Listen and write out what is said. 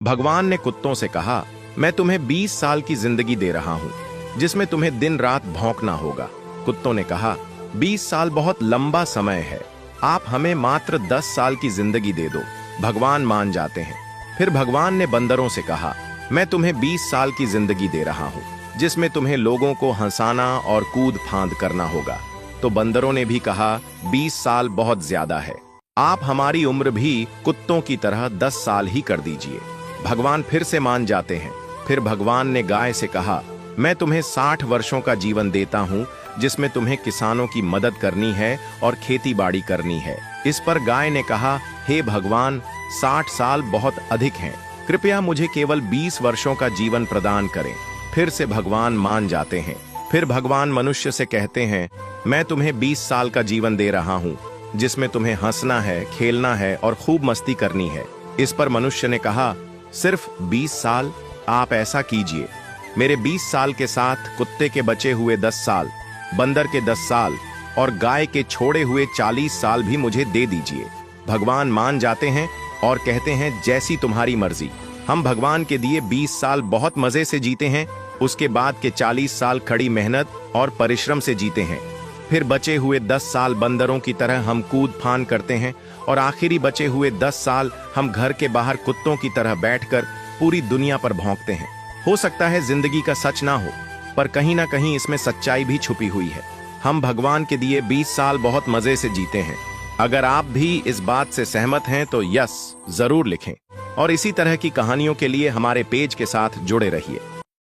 भगवान ने कुत्तों से कहा, मैं तुम्हें 20 साल की जिंदगी दे रहा हूँ, जिसमें तुम्हें दिन रात भौंकना होगा। कुत्तों ने कहा, 20 साल बहुत लंबा समय है, आप हमें मात्र 10 साल की जिंदगी दे दो। भगवान मान जाते हैं। फिर भगवान ने बंदरों से कहा, मैं तुम्हें 20 साल की जिंदगी दे रहा हूँ, जिसमें तुम्हें लोगों को हंसाना और कूद फांद करना होगा। तो बंदरों ने भी कहा, 20 साल बहुत ज्यादा है, आप हमारी उम्र भी कुत्तों की तरह 10 साल ही कर दीजिए। भगवान फिर से मान जाते हैं। फिर भगवान ने गाय से कहा, मैं तुम्हें 60 वर्षों का जीवन देता हूँ, जिसमें तुम्हें किसानों की मदद करनी है और खेती बाड़ी करनी है। इस पर गाय ने कहा, हे भगवान, 60 साल बहुत अधिक हैं, कृपया मुझे केवल 20 वर्षों का जीवन प्रदान करें। फिर से भगवान मान जाते हैं। फिर भगवान मनुष्य से कहते हैं, मैं तुम्हें 20 साल का जीवन दे रहा हूँ, जिसमें तुम्हें हंसना है, खेलना है और खूब मस्ती करनी है। इस पर मनुष्य ने कहा, सिर्फ 20 साल? आप ऐसा कीजिए, मेरे 20 साल के साथ कुत्ते के बचे हुए 10 साल, बंदर के 10 साल और गाय के छोड़े हुए 40 साल भी मुझे दे दीजिए। भगवान मान जाते हैं और कहते हैं, जैसी तुम्हारी मर्जी। हम भगवान के दिए 20 साल बहुत मजे से जीते हैं, उसके बाद के 40 साल कड़ी मेहनत और परिश्रम से जीते हैं। फिर बचे हुए 10 साल बंदरों की तरह हम कूद फान करते हैं और आखिरी बचे हुए 10 साल हम घर के बाहर कुत्तों की तरह बैठकर पूरी दुनिया पर भौंकते हैं। हो सकता है जिंदगी का सच ना हो, पर कहीं ना कहीं इसमें सच्चाई भी छुपी हुई है। हम भगवान के दिए 20 साल बहुत मजे से जीते हैं। अगर आप भी इस बात से सहमत हैं तो यस जरूर लिखें और इसी तरह की कहानियों के लिए हमारे पेज के साथ जुड़े रहिए।